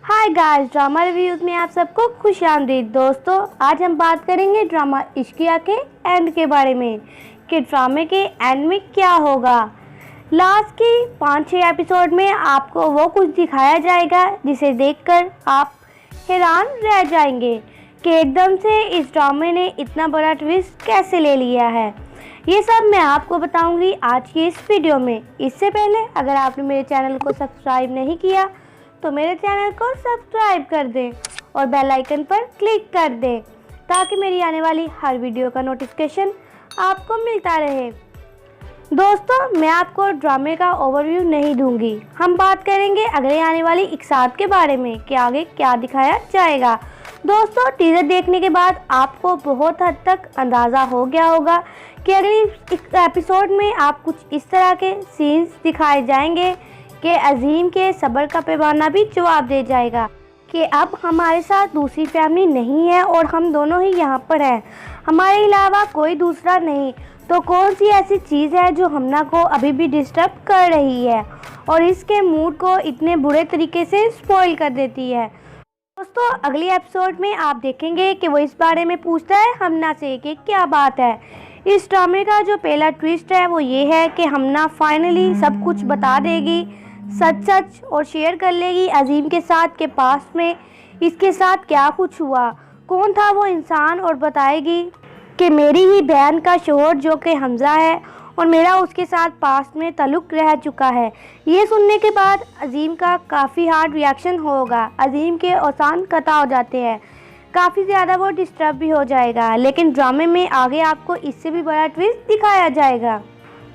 Hi guys, drama reviews में आप सबको खुश आमदीद। दोस्तों, आज हम बात करेंगे ड्रामा इश्किया के एंड के बारे में कि ड्रामे के एंड में क्या होगा। लास्ट के 5-6 एपिसोड में आपको वो कुछ दिखाया जाएगा जिसे देखकर आप हैरान रह जाएंगे कि एकदम से इस ड्रामे ने इतना बड़ा ट्विस्ट कैसे ले लिया है। ये सब मैं आपको बताऊंगी आज की इस वीडियो में। इससे पहले अगर आपने मेरे चैनल को सब्सक्राइब नहीं किया तो मेरे चैनल को सब्सक्राइब कर दें और बेल आइकन पर क्लिक कर दें ताकि मेरी आने वाली हर वीडियो का नोटिफिकेशन आपको मिलता रहे। दोस्तों, मैं आपको ड्रामे का ओवरव्यू नहीं दूंगी। हम बात करेंगे अगले आने वाली इकसात के बारे में कि आगे क्या दिखाया जाएगा। दोस्तों, टीजर देखने के बाद आपको बहुत हद तक अंदाज़ा हो गया होगा कि अगली एपिसोड में आप कुछ इस तरह के सीन्स दिखाए जाएंगे कि अजीम के सब्र का पैमाना भी जवाब दे जाएगा कि अब हमारे साथ दूसरी फैमिली नहीं है और हम दोनों ही यहाँ पर हैं, हमारे अलावा कोई दूसरा नहीं। तो कौन सी ऐसी चीज़ है जो हमना को अभी भी डिस्टर्ब कर रही है और इसके मूड को इतने बुरे तरीके से स्पॉइल कर देती है। दोस्तों, अगली एपिसोड में आप देखेंगे कि वो इस बारे में पूछता है हमना से कि क्या बात है। इस ड्रामे का जो पहला ट्विस्ट है वो ये है कि हमना फाइनली सब कुछ बता देगी, सच और शेयर कर लेगी अजीम के साथ के पास में इसके साथ क्या कुछ हुआ, कौन था वो इंसान, और बताएगी कि मेरी ही बहन का शोहर जो कि हमज़ा है और मेरा उसके साथ पास में ताल्लुक़ रह चुका है। ये सुनने के बाद अजीम का काफ़ी हार्ड रिएक्शन होगा। अजीम के औसान कता हो जाते हैं, काफ़ी ज़्यादा वो डिस्टर्ब भी हो जाएगा। लेकिन ड्रामे में आगे आपको इससे भी बड़ा ट्विस्ट दिखाया जाएगा।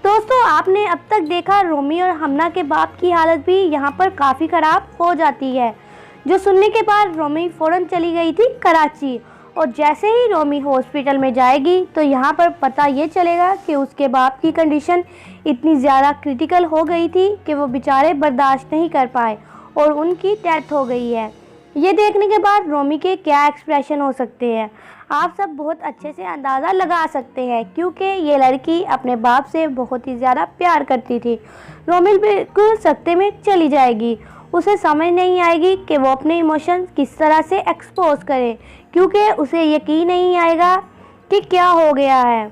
दोस्तों, आपने अब तक देखा रोमी और हमना के बाप की हालत भी यहाँ पर काफ़ी ख़राब हो जाती है, जो सुनने के बाद रोमी फ़ौरन चली गई थी कराची। और जैसे ही रोमी हॉस्पिटल में जाएगी तो यहाँ पर पता ये चलेगा कि उसके बाप की कंडीशन इतनी ज़्यादा क्रिटिकल हो गई थी कि वो बेचारे बर्दाश्त नहीं कर पाए और उनकी डेथ हो गई है। ये देखने के बाद रोमी के क्या एक्सप्रेशन हो सकते हैं आप सब बहुत अच्छे से अंदाज़ा लगा सकते हैं, क्योंकि ये लड़की अपने बाप से बहुत ही ज़्यादा प्यार करती थी। रोमी बिल्कुल सख्ते में चली जाएगी, उसे समझ नहीं आएगी कि वो अपने इमोशंस किस तरह से एक्सपोज करे, क्योंकि उसे यकीन नहीं आएगा कि क्या हो गया है।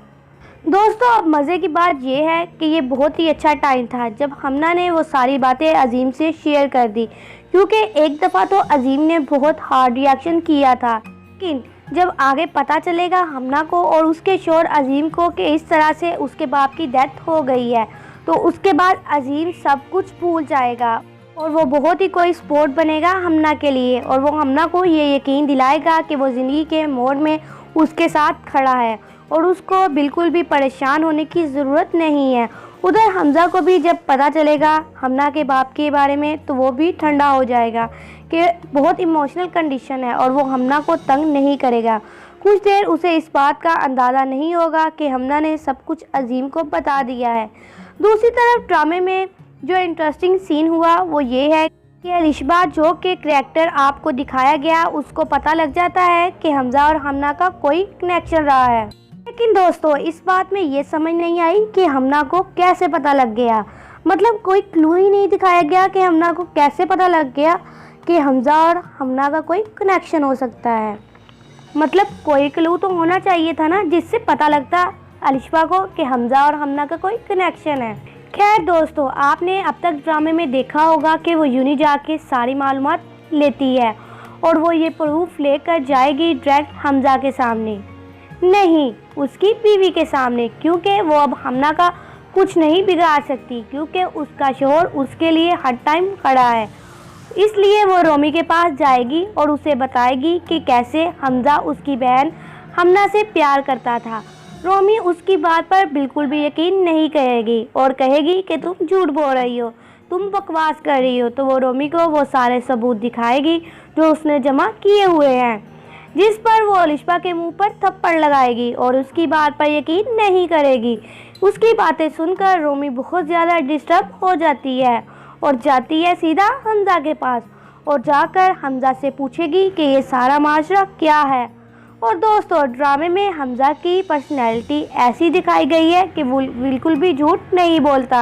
दोस्तों, अब मज़े की बात यह है कि ये बहुत ही अच्छा टाइम था जब हमना ने वो सारी बातें अजीम से शेयर कर दी, क्योंकि एक दफ़ा तो अजीम ने बहुत हार्ड रिएक्शन किया था। लेकिन जब आगे पता चलेगा हमना को और उसके शोहर अजीम को कि इस तरह से उसके बाप की डेथ हो गई है, तो उसके बाद अजीम सब कुछ भूल जाएगा और वो बहुत ही कोई सपोर्ट बनेगा हमना के लिए, और वो हमना को ये यकीन दिलाएगा कि वो ज़िंदगी के मोड़ में उसके साथ खड़ा है और उसको बिल्कुल भी परेशान होने की ज़रूरत नहीं है। उधर हमज़ा को भी जब पता चलेगा हमना के बाप के बारे में तो वो भी ठंडा हो जाएगा कि बहुत इमोशनल कंडीशन है और वो हमना को तंग नहीं करेगा। कुछ देर उसे इस बात का अंदाज़ा नहीं होगा कि हमना ने सब कुछ अजीम को बता दिया है। दूसरी तरफ ड्रामे में जो इंटरेस्टिंग सीन हुआ वो ये है कि अलिशबा जो के करैक्टर आपको दिखाया गया उसको पता लग जाता है कि हमज़ा और हमना का कोई कनेक्शन रहा है। लेकिन दोस्तों, इस बात में ये समझ नहीं आई कि हमना को कैसे पता लग गया, मतलब कोई क्लू ही नहीं दिखाया गया कि हमना को कैसे पता लग गया कि हमज़ा और हमना का कोई कनेक्शन हो सकता है। मतलब कोई क्लू तो होना चाहिए था ना, जिससे पता लगता अलिशबा को कि हमज़ा और हमना का कोई कनेक्शन है। खैर दोस्तों, आपने अब तक ड्रामे में देखा होगा कि वो यूनी जाके सारी मालूमात लेती है और वो ये प्रूफ लेकर जाएगी डायरेक्ट हमज़ा के सामने, नहीं उसकी बीवी के सामने, क्योंकि वो अब हमना का कुछ नहीं बिगाड़ सकती, क्योंकि उसका शोहर उसके लिए हर टाइम खड़ा है। इसलिए वो रोमी के पास जाएगी और उसे बताएगी कि कैसे हमज़ा उसकी बहन हमना से प्यार करता था। रोमी उसकी बात पर बिल्कुल भी यकीन नहीं करेगी और कहेगी कि तुम झूठ बोल रही हो, तुम बकवास कर रही हो। तो वो रोमी को वो सारे सबूत दिखाएगी जो उसने जमा किए हुए हैं, जिस पर वो अलिशबा के मुंह पर थप्पड़ लगाएगी और उसकी बात पर यकीन नहीं करेगी। उसकी बातें सुनकर रोमी बहुत ज़्यादा डिस्टर्ब हो जाती है और जाती है सीधा हमज़ा के पास और जाकर हमज़ा से पूछेगी कि ये सारा माजरा क्या है। और दोस्तों, ड्रामे में हमज़ा की पर्सनैलिटी ऐसी दिखाई गई है कि वो बिल्कुल भी झूठ नहीं बोलता,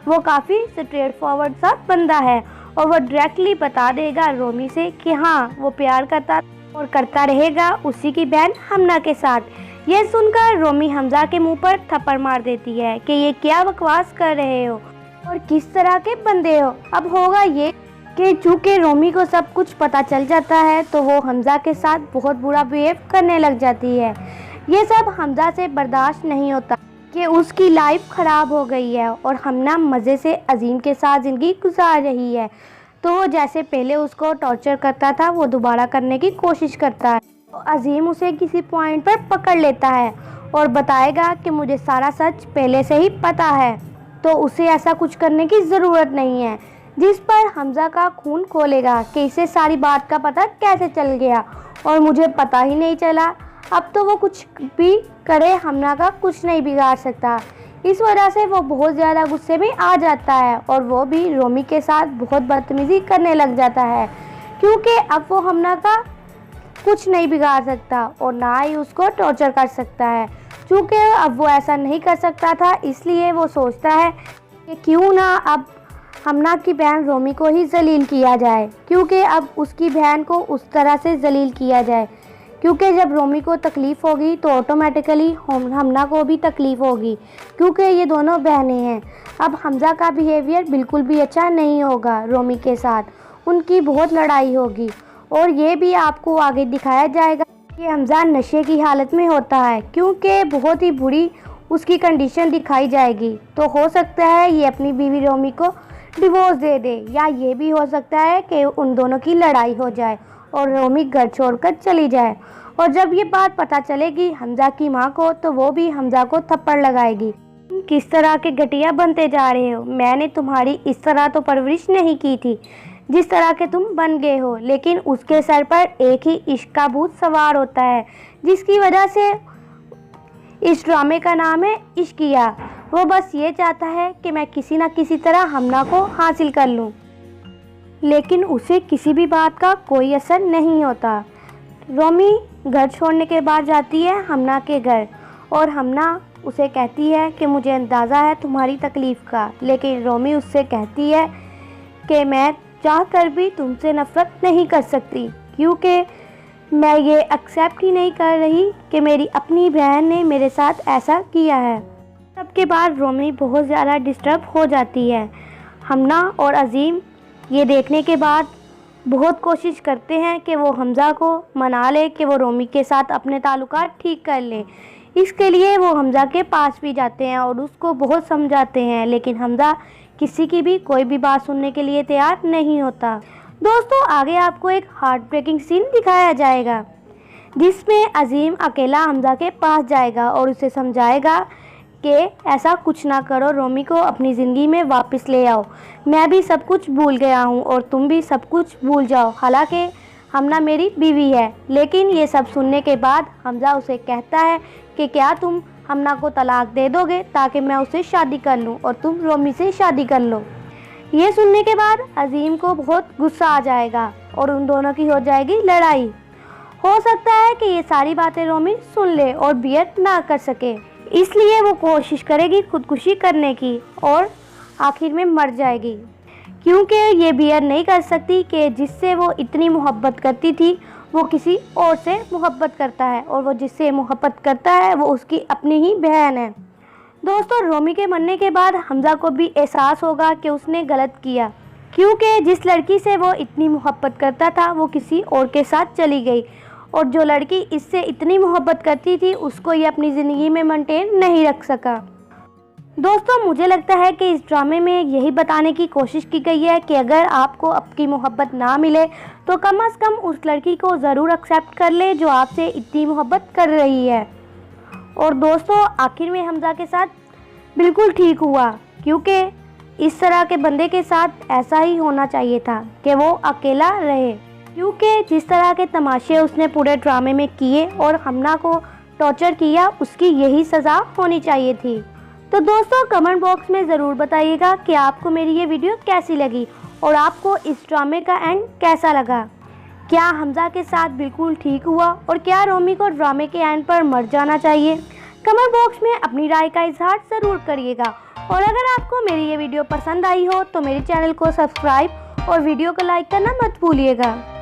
वो काफ़ी स्ट्रेट फॉरवर्ड सा बंदा है और वो डायरेक्टली बता देगा रोमी से कि हाँ वो प्यार करता और करता रहेगा उसी की बहन हमना के साथ। ये सुनकर रोमी हमजा के मुंह पर थप्पड़ मार देती है कि ये क्या बकवास कर रहे हो और किस तरह के बंदे हो। अब होगा ये कि चूँकि रोमी को सब कुछ पता चल जाता है तो वो हमजा के साथ बहुत बुरा बिहेव करने लग जाती है। ये सब हमजा से बर्दाश्त नहीं होता कि उसकी लाइफ ख़राब हो गई है और हमना मज़े से अजीम के साथ ज़िंदगी गुजार रही है। तो वो जैसे पहले उसको टॉर्चर करता था वो दोबारा करने की कोशिश करता है। तो अजीम उसे किसी पॉइंट पर पकड़ लेता है और बताएगा कि मुझे सारा सच पहले से ही पता है, तो उसे ऐसा कुछ करने की ज़रूरत नहीं है। जिस पर हमजा का खून खोलेगा कि इसे सारी बात का पता कैसे चल गया और मुझे पता ही नहीं चला। अब तो वो कुछ भी करे हमना का कुछ नहीं बिगाड़ सकता। इस वजह से वो बहुत ज़्यादा गुस्से में आ जाता है और वो भी रोमी के साथ बहुत बदतमीज़ी करने लग जाता है, क्योंकि अब वो हमना का कुछ नहीं बिगाड़ सकता और ना ही उसको टॉर्चर कर सकता है। क्योंकि अब वो ऐसा नहीं कर सकता था, इसलिए वो सोचता है कि क्यों ना अब हमना की बहन रोमी को ही जलील किया जाए, क्योंकि अब उसकी बहन को उस तरह से जलील किया जाए। क्योंकि जब रोमी को तकलीफ़ होगी तो ऑटोमेटिकली हमना को भी तकलीफ़ होगी, क्योंकि ये दोनों बहनें हैं। अब हमजा का बिहेवियर बिल्कुल भी अच्छा नहीं होगा रोमी के साथ, उनकी बहुत लड़ाई होगी और ये भी आपको आगे दिखाया जाएगा कि हमजा नशे की हालत में होता है, क्योंकि बहुत ही बुरी उसकी कंडीशन दिखाई जाएगी। तो हो सकता है ये अपनी बीवी रोमी को डिवोर्स दे दे, या ये भी हो सकता है कि उन दोनों की लड़ाई हो जाए और रोमी घर छोड़कर चली जाए। और जब ये बात पता चलेगी हमजा की माँ को तो वो भी हमजा को थप्पड़ लगाएगी। तुम किस तरह के घटिया बनते जा रहे हो, मैंने तुम्हारी इस तरह तो परवरिश नहीं की थी जिस तरह के तुम बन गए हो। लेकिन उसके सर पर एक ही इश्क का भूत सवार होता है, जिसकी वजह से इस ड्रामे का नाम है इश्किया। वो बस ये चाहता है कि मैं किसी न किसी तरह हमना को हासिल कर लूँ, लेकिन उसे किसी भी बात का कोई असर नहीं होता। रोमी घर छोड़ने के बाद जाती है हमना के घर और हमना उसे कहती है कि मुझे अंदाज़ा है तुम्हारी तकलीफ़ का, लेकिन रोमी उससे कहती है कि मैं चाह कर भी तुमसे नफ़रत नहीं कर सकती, क्योंकि मैं ये एक्सेप्ट ही नहीं कर रही कि मेरी अपनी बहन ने मेरे साथ ऐसा किया है। सबके बाद रोमी बहुत ज़्यादा डिस्टर्ब हो जाती है। हमना और अजीम ये देखने के बाद बहुत कोशिश करते हैं कि वो हमजा को मना ले कि वो रोमी के साथ अपने ताल्लुकात ठीक कर ले। इसके लिए वो हमजा के पास भी जाते हैं और उसको बहुत समझाते हैं, लेकिन हमजा किसी की भी कोई भी बात सुनने के लिए तैयार नहीं होता। दोस्तों आगे आपको एक हार्ट ब्रेकिंग सीन दिखाया जाएगा, जिसमें अजीम अकेला हमजा के पास जाएगा और उसे समझाएगा कि ऐसा कुछ ना करो, रोमी को अपनी ज़िंदगी में वापस ले आओ। मैं भी सब कुछ भूल गया हूँ और तुम भी सब कुछ भूल जाओ, हालांकि हमना मेरी बीवी है। लेकिन ये सब सुनने के बाद हमजा उसे कहता है कि क्या तुम हमना को तलाक दे दोगे ताकि मैं उससे शादी कर लूँ और तुम रोमी से शादी कर लो। ये सुनने के बाद अजीम को बहुत गुस्सा आ जाएगा और उन दोनों की हो जाएगी लड़ाई। हो सकता है कि ये सारी बातें रोमी सुन ले और बियर ना कर सके, इसलिए वो कोशिश करेगी खुदकुशी करने की और आखिर में मर जाएगी, क्योंकि ये बियर नहीं कर सकती कि जिससे वो इतनी मोहब्बत करती थी वो किसी और से मोहब्बत करता है, और वो जिससे मोहब्बत करता है वो उसकी अपनी ही बहन है। दोस्तों रोमी के मरने के बाद हमजा को भी एहसास होगा कि उसने गलत किया, क्योंकि जिस लड़की से वो इतनी मोहब्बत करता था वो किसी और के साथ चली गई, और जो लड़की इससे इतनी मोहब्बत करती थी उसको ये अपनी ज़िंदगी में मेंटेन नहीं रख सका। दोस्तों मुझे लगता है कि इस ड्रामे में यही बताने की कोशिश की गई है कि अगर आपको आपकी मोहब्बत ना मिले तो कम से कम उस लड़की को ज़रूर एक्सेप्ट कर ले जो आपसे इतनी मोहब्बत कर रही है। और दोस्तों आखिर में हमजा के साथ बिल्कुल ठीक हुआ, क्योंकि इस तरह के बंदे के साथ ऐसा ही होना चाहिए था कि वो अकेला रहे, क्योंकि जिस तरह के तमाशे उसने पूरे ड्रामे में किए और हमना को टॉर्चर किया उसकी यही सज़ा होनी चाहिए थी। तो दोस्तों कमेंट बॉक्स में ज़रूर बताइएगा कि आपको मेरी ये वीडियो कैसी लगी और आपको इस ड्रामे का एंड कैसा लगा। क्या हमजा के साथ बिल्कुल ठीक हुआ और क्या रोमी को ड्रामे के एंड पर मर जाना चाहिए? कमेंट बॉक्स में अपनी राय का इजहार ज़रूर करिएगा। और अगर आपको मेरी ये वीडियो पसंद आई हो तो मेरे चैनल को सब्सक्राइब और वीडियो को लाइक करना मत भूलिएगा।